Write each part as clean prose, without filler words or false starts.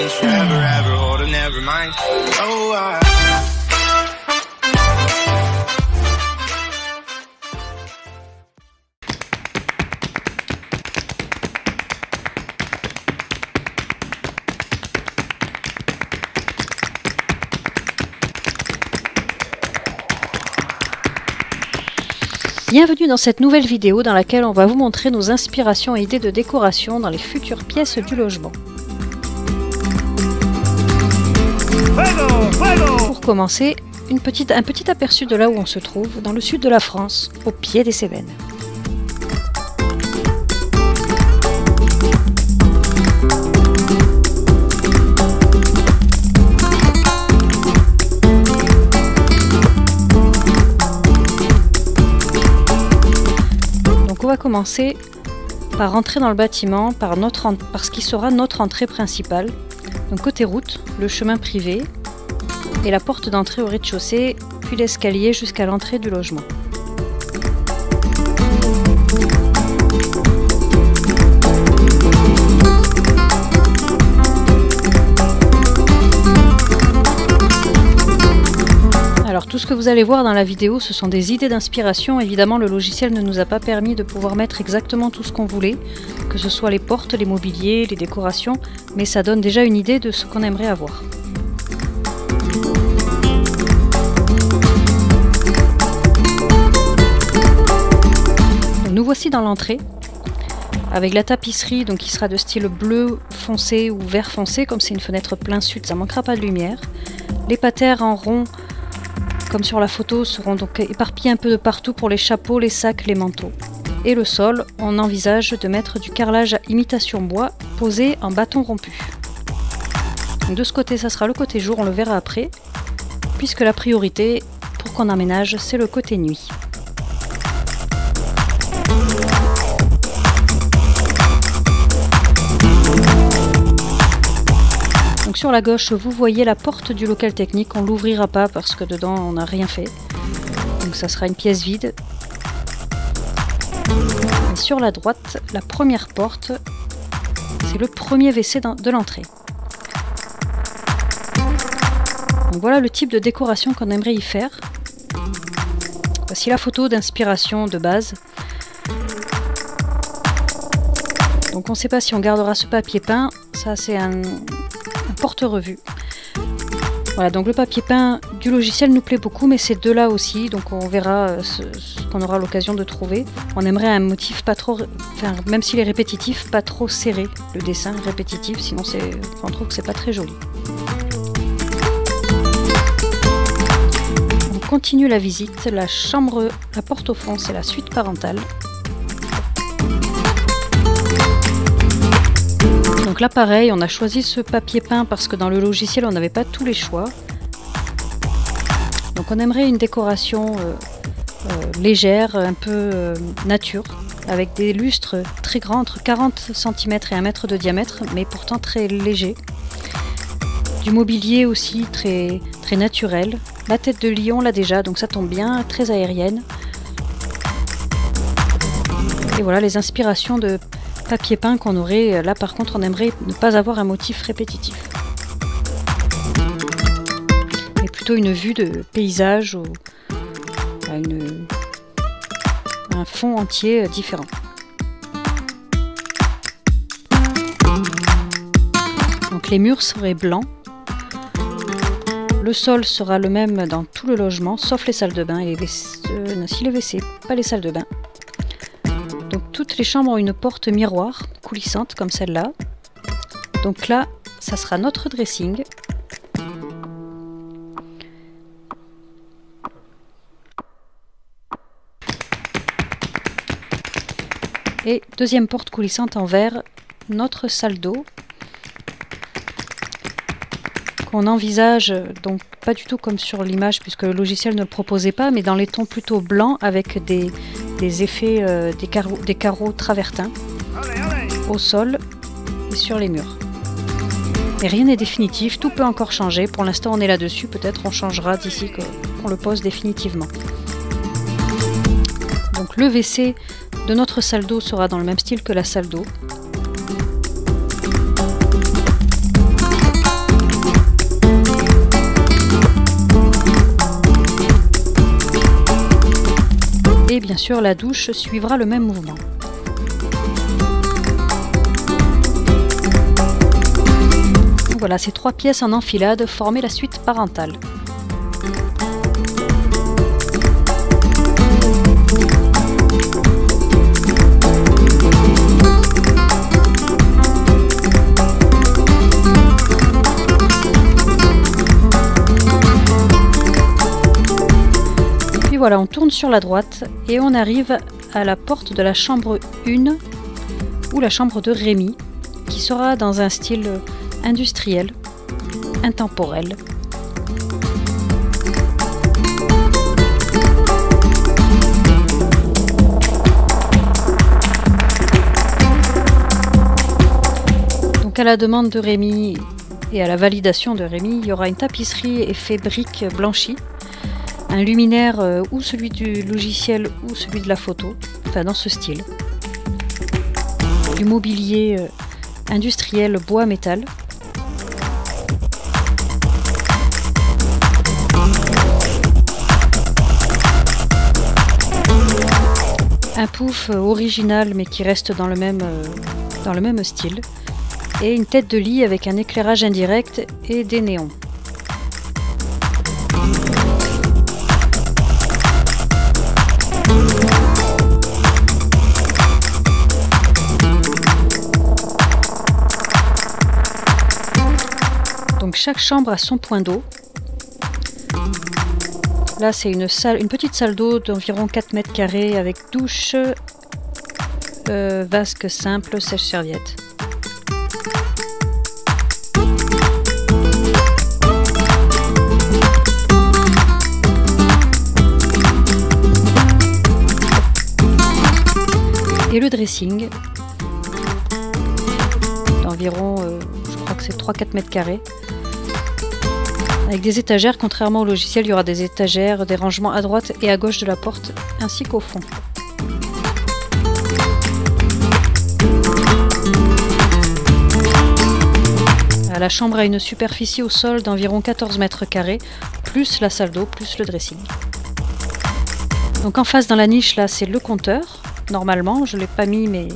change forever, ever, hold on, never mind. Oh, Bienvenue dans cette nouvelle vidéo dans laquelle on va vous montrer nos inspirations et idées de décoration dans les futures pièces du logement. Pour commencer, un petit aperçu de là où on se trouve, dans le sud de la France, au pied des Cévennes. On va commencer par rentrer dans le bâtiment par ce qui sera notre entrée principale. Donc côté route, le chemin privé et la porte d'entrée au rez-de-chaussée, puis l'escalier jusqu'à l'entrée du logement. Alors tout ce que vous allez voir dans la vidéo, ce sont des idées d'inspiration. Évidemment, le logiciel ne nous a pas permis de pouvoir mettre exactement tout ce qu'on voulait, que ce soit les portes, les mobiliers, les décorations, mais ça donne déjà une idée de ce qu'on aimerait avoir. Donc, nous voici dans l'entrée, avec la tapisserie donc, qui sera de style bleu foncé ou vert foncé, comme c'est une fenêtre plein sud, ça ne manquera pas de lumière. Les patères en rond, comme sur la photo, seront donc éparpillés un peu de partout pour les chapeaux, les sacs, les manteaux. Et le sol, on envisage de mettre du carrelage à imitation bois posé en bâton rompu. Donc de ce côté, ça sera le côté jour, on le verra après, puisque la priorité pour qu'on emménage, c'est le côté nuit. Donc sur la gauche, vous voyez la porte du local technique. On ne l'ouvrira pas parce que dedans, on n'a rien fait. Donc ça sera une pièce vide. Et sur la droite, la première porte, c'est le premier WC de l'entrée. Donc voilà le type de décoration qu'on aimerait y faire. Voici la photo d'inspiration de base. Donc on ne sait pas si on gardera ce papier peint. Ça c'est un porte-revue. Voilà, donc le papier peint du logiciel nous plaît beaucoup, mais c'est de là aussi, donc on verra ce qu'on aura l'occasion de trouver. On aimerait un motif pas trop, enfin, même s'il est répétitif, pas trop serré, le dessin est répétitif, sinon on trouve que c'est pas très joli. On continue la visite, la porte au fond, c'est la suite parentale. Donc là pareil, on a choisi ce papier peint parce que dans le logiciel on n'avait pas tous les choix. Donc on aimerait une décoration légère, un peu nature, avec des lustres très grands, entre 40 cm et 1 mètre de diamètre, mais pourtant très léger. Du mobilier aussi très naturel. La tête de lion là déjà, donc ça tombe bien, très aérienne. Et voilà les inspirations de papier peint qu'on aurait. Là par contre on aimerait ne pas avoir un motif répétitif, mais plutôt une vue de paysage ou un fond entier différent. Donc les murs seraient blancs, le sol sera le même dans tout le logement sauf les salles de bain et les WC, pas les salles de bain. Donc toutes les chambres ont une porte miroir coulissante comme celle-là. Donc là, ça sera notre dressing. Et deuxième porte coulissante en verre, notre salle d'eau. Qu'on envisage, donc pas du tout comme sur l'image puisque le logiciel ne le proposait pas, mais dans les tons plutôt blancs avec des effets, des carreaux travertins au sol et sur les murs. Et rien n'est définitif, tout peut encore changer. Pour l'instant on est là-dessus, peut-être on changera d'ici qu'on le pose définitivement. Donc le WC de notre salle d'eau sera dans le même style que la salle d'eau. sûr, la douche suivra le même mouvement. Donc voilà, ces 3 pièces en enfilade formaient la suite parentale. Voilà, on tourne sur la droite et on arrive à la porte de la chambre 1 ou la chambre de Rémi, qui sera dans un style industriel, intemporel. Donc à la demande de Rémi et à la validation de Rémi, il y aura une tapisserie effet brique blanchie, un luminaire ou celui du logiciel ou celui de la photo, enfin dans ce style. Du mobilier industriel bois-métal. Un pouf original mais qui reste dans le même style. Et une tête de lit avec un éclairage indirect et des néons. Donc chaque chambre a son point d'eau. Là c'est une petite salle d'eau d'environ 4 mètres carrés avec douche, vasque simple, sèche-serviette. Et le dressing d'environ, je crois que c'est 3-4 mètres carrés. Avec des étagères, contrairement au logiciel, il y aura des étagères, des rangements à droite et à gauche de la porte, ainsi qu'au fond. La chambre a une superficie au sol d'environ 14 mètres carrés, plus la salle d'eau, plus le dressing. Donc en face dans la niche, là, c'est le compteur. Normalement, je ne l'ai pas mis, mais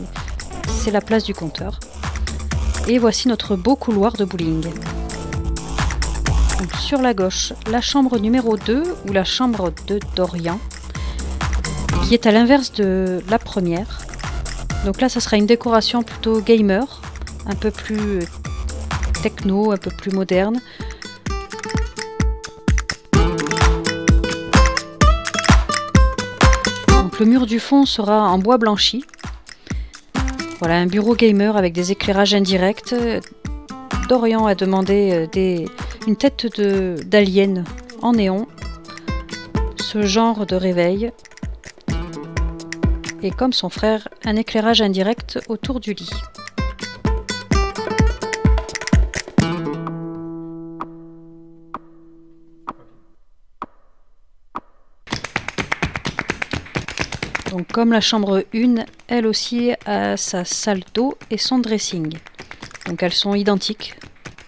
c'est la place du compteur. Et voici notre beau couloir de bowling. Donc, sur la gauche, la chambre numéro 2 ou la chambre de Dorian, qui est à l'inverse de la première. Donc là, ça sera une décoration plutôt gamer, un peu plus techno, un peu plus moderne. Donc le mur du fond sera en bois blanchi. Voilà, un bureau gamer avec des éclairages indirects. Dorian a demandé une tête d'alien en néon, ce genre de réveil, et comme son frère, un éclairage indirect autour du lit. Donc comme la chambre 1, elle aussi a sa salle d'eau et son dressing. Donc elles sont identiques,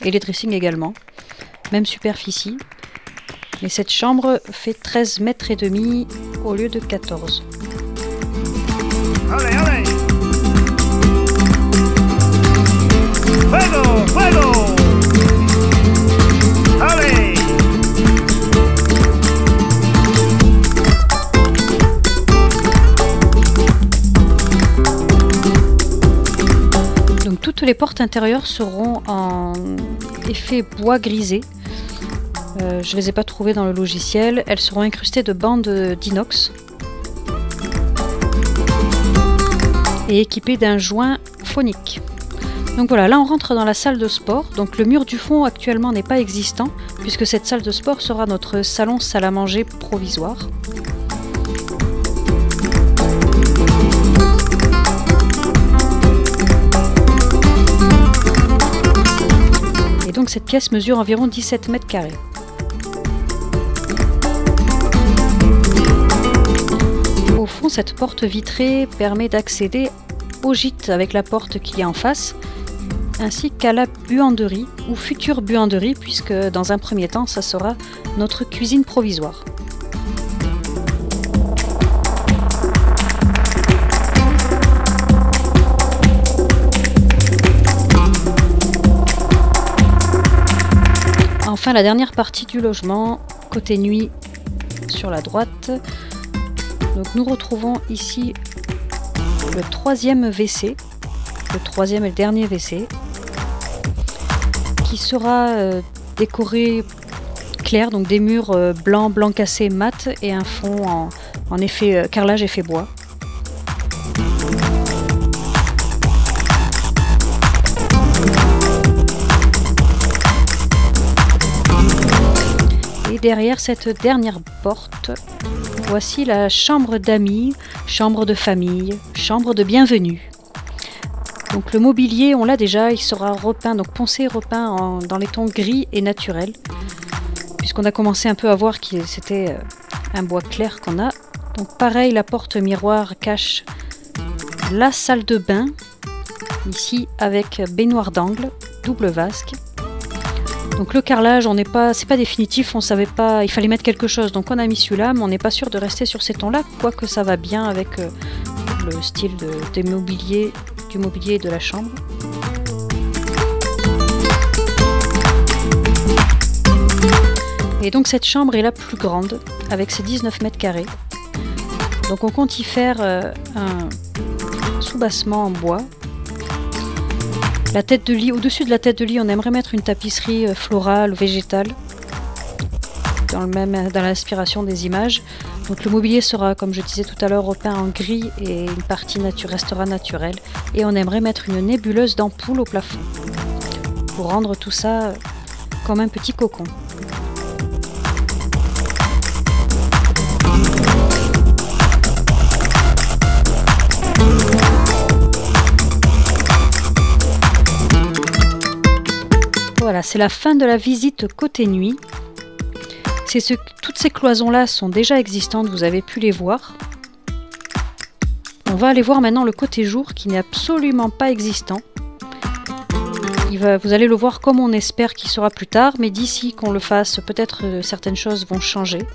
et les dressings également. Même superficie. Mais cette chambre fait 13 mètres et demi au lieu de 14. Allez, allez. Fuego, fuego. Allez. Donc toutes les portes intérieures seront en effet bois grisé. Je ne les ai pas trouvées dans le logiciel. Elles seront incrustées de bandes d'inox et équipées d'un joint phonique. Donc voilà, là on rentre dans la salle de sport. Donc le mur du fond actuellement n'est pas existant puisque cette salle de sport sera notre salon salle à manger provisoire. Et donc cette pièce mesure environ 17 mètres carrés. Au fond, cette porte vitrée permet d'accéder au gîte avec la porte qui est en face, ainsi qu'à la buanderie ou future buanderie, puisque dans un premier temps, ça sera notre cuisine provisoire. enfin la dernière partie du logement, côté nuit sur la droite. Donc nous retrouvons ici le troisième WC, le troisième et le dernier WC, qui sera décoré clair, donc des murs blanc cassé mat et un fond en effet carrelage effet bois. Et derrière cette dernière porte, voici la chambre d'amis, chambre de famille, chambre de bienvenue. Donc le mobilier, on l'a déjà, il sera repeint, donc poncé repeint dans les tons gris et naturels. Puisqu'on a commencé un peu à voir que c'était un bois clair qu'on a. Donc pareil, la porte miroir cache la salle de bain, ici avec baignoire d'angle, double vasque. Donc le carrelage, c'est pas définitif, on savait pas, il fallait mettre quelque chose, donc on a mis celui-là, mais on n'est pas sûr de rester sur ces tons-là, quoique ça va bien avec le style du mobilier de la chambre. Et donc cette chambre est la plus grande, avec ses 19 mètres carrés. Donc on compte y faire un soubassement en bois. La tête de lit, au-dessus de la tête de lit, on aimerait mettre une tapisserie florale ou végétale, dans l'inspiration des images. Donc le mobilier sera, comme je disais tout à l'heure, repeint en gris et une partie restera naturelle. Et on aimerait mettre une nébuleuse d'ampoule au plafond, pour rendre tout ça comme un petit cocon. Voilà, c'est la fin de la visite côté nuit. Toutes ces cloisons-là sont déjà existantes, vous avez pu les voir. On va aller voir maintenant le côté jour qui n'est absolument pas existant. Vous allez le voir comme on espère qu'il sera plus tard, mais d'ici qu'on le fasse, peut-être certaines choses vont changer.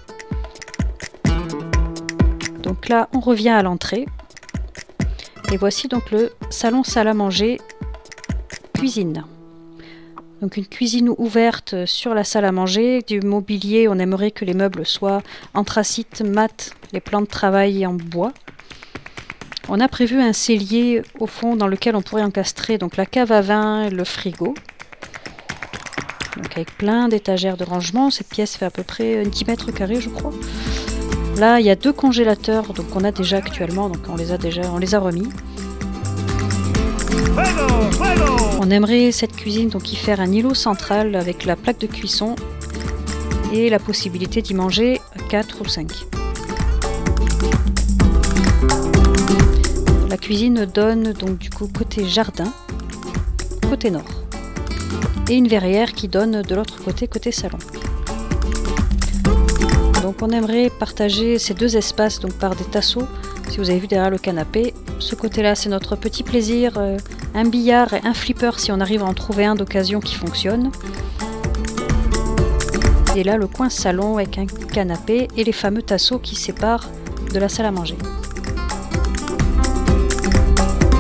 Donc là, on revient à l'entrée. Et voici donc le salon salle à manger, cuisine. Donc une cuisine ouverte sur la salle à manger, du mobilier, on aimerait que les meubles soient anthracite, mat, les plans de travail en bois. On a prévu un cellier au fond dans lequel on pourrait encastrer donc la cave à vin et le frigo. Donc avec plein d'étagères de rangement, cette pièce fait à peu près 10 mètres carrés je crois. Là il y a 2 congélateurs donc on a déjà actuellement, donc on les a remis. On aimerait cette cuisine donc y faire un îlot central avec la plaque de cuisson et la possibilité d'y manger 4 ou 5. La cuisine donne donc du coup côté jardin, côté nord, et une verrière qui donne de l'autre côté, côté salon. Donc on aimerait partager ces 2 espaces donc par des tasseaux. Si vous avez vu derrière le canapé, ce côté-là c'est notre petit plaisir, un billard et un flipper si on arrive à en trouver un d'occasion qui fonctionne. Et là le coin salon avec un canapé et les fameux tasseaux qui séparent de la salle à manger.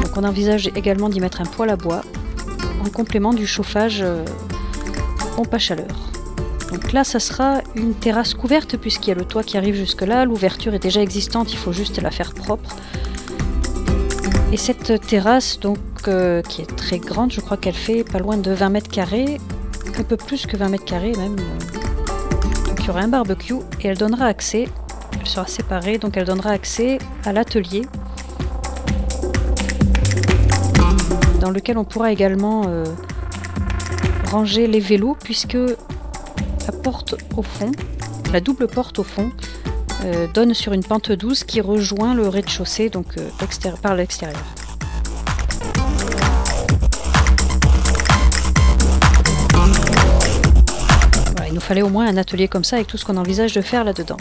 Donc on envisage également d'y mettre un poêle à bois en complément du chauffage pompe à chaleur. Donc là ça sera une terrasse couverte puisqu'il y a le toit qui arrive jusque là, l'ouverture est déjà existante, il faut juste la faire propre. Et cette terrasse donc qui est très grande, je crois qu'elle fait pas loin de 20 mètres carrés, un peu plus que 20 mètres carrés même. Donc il y aura un barbecue et elle donnera accès, elle sera séparée, donc elle donnera accès à l'atelier dans lequel on pourra également ranger les vélos puisque la porte au fond, la double porte au fond, donne sur une pente douce qui rejoint le rez-de-chaussée, donc par l'extérieur. Voilà, il nous fallait au moins un atelier comme ça avec tout ce qu'on envisage de faire là-dedans.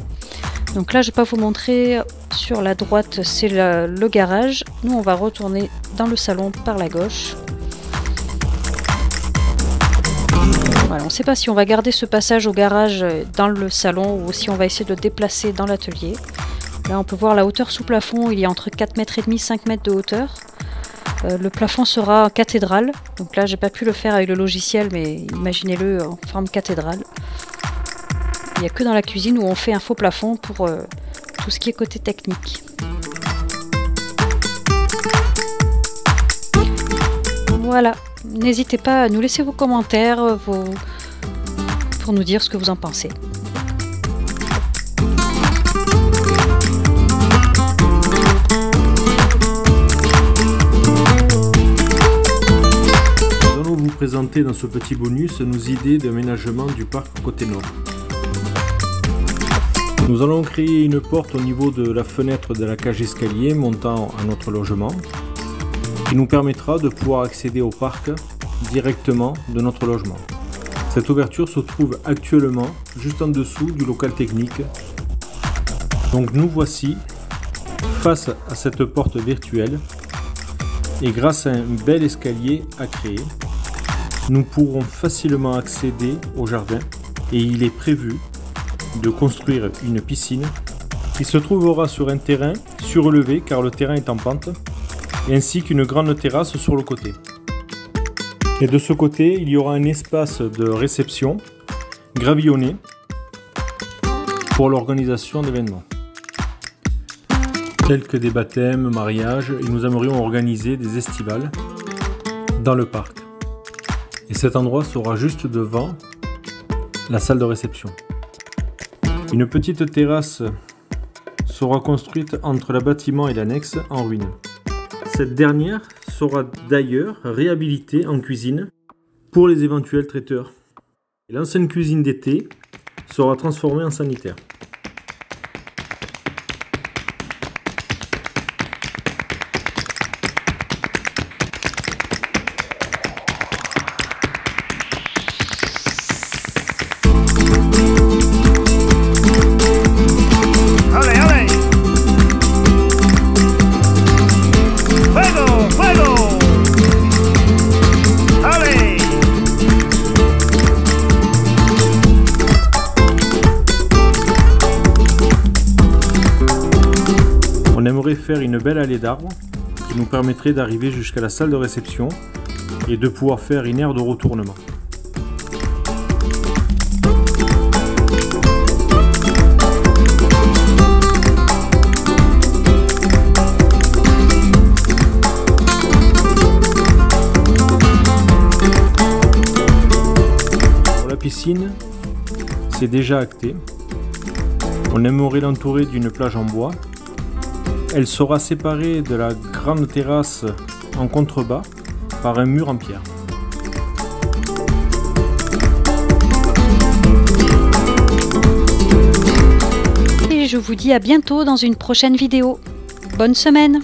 Donc là, je ne vais pas vous montrer, sur la droite, c'est le garage. Nous, on va retourner dans le salon par la gauche. Voilà, on ne sait pas si on va garder ce passage au garage dans le salon ou si on va essayer de le déplacer dans l'atelier. Là on peut voir la hauteur sous plafond, il y a entre 4,5 m et 5 mètres de hauteur. Le plafond sera en cathédrale. Donc là, j'ai pas pu le faire avec le logiciel, mais imaginez-le en forme cathédrale. Il n'y a que dans la cuisine où on fait un faux plafond pour tout ce qui est côté technique. Voilà, n'hésitez pas à nous laisser vos commentaires pour nous dire ce que vous en pensez. Nous allons vous présenter dans ce petit bonus nos idées d'aménagement du parc côté nord. Nous allons créer une porte au niveau de la fenêtre de la cage escalier montant à notre logement, qui nous permettra de pouvoir accéder au parc directement de notre logement. Cette ouverture se trouve actuellement juste en dessous du local technique. Donc nous voici face à cette porte virtuelle et grâce à un bel escalier à créer, nous pourrons facilement accéder au jardin et il est prévu de construire une piscine qui se trouvera sur un terrain surélevé car le terrain est en pente, ainsi qu'une grande terrasse sur le côté. Et de ce côté, il y aura un espace de réception gravillonné pour l'organisation d'événements, tels que des baptêmes, mariages, et nous aimerions organiser des estivales dans le parc. Et cet endroit sera juste devant la salle de réception. Une petite terrasse sera construite entre le bâtiment et l'annexe en ruine. Cette dernière sera d'ailleurs réhabilitée en cuisine pour les éventuels traiteurs. L'ancienne cuisine d'été sera transformée en sanitaire. On aimerait faire une belle allée d'arbres qui nous permettrait d'arriver jusqu'à la salle de réception et de pouvoir faire une aire de retournement. Pour la piscine, c'est déjà acté. On aimerait l'entourer d'une plage en bois. Elle sera séparée de la grande terrasse en contrebas par un mur en pierre. Et je vous dis à bientôt dans une prochaine vidéo. Bonne semaine!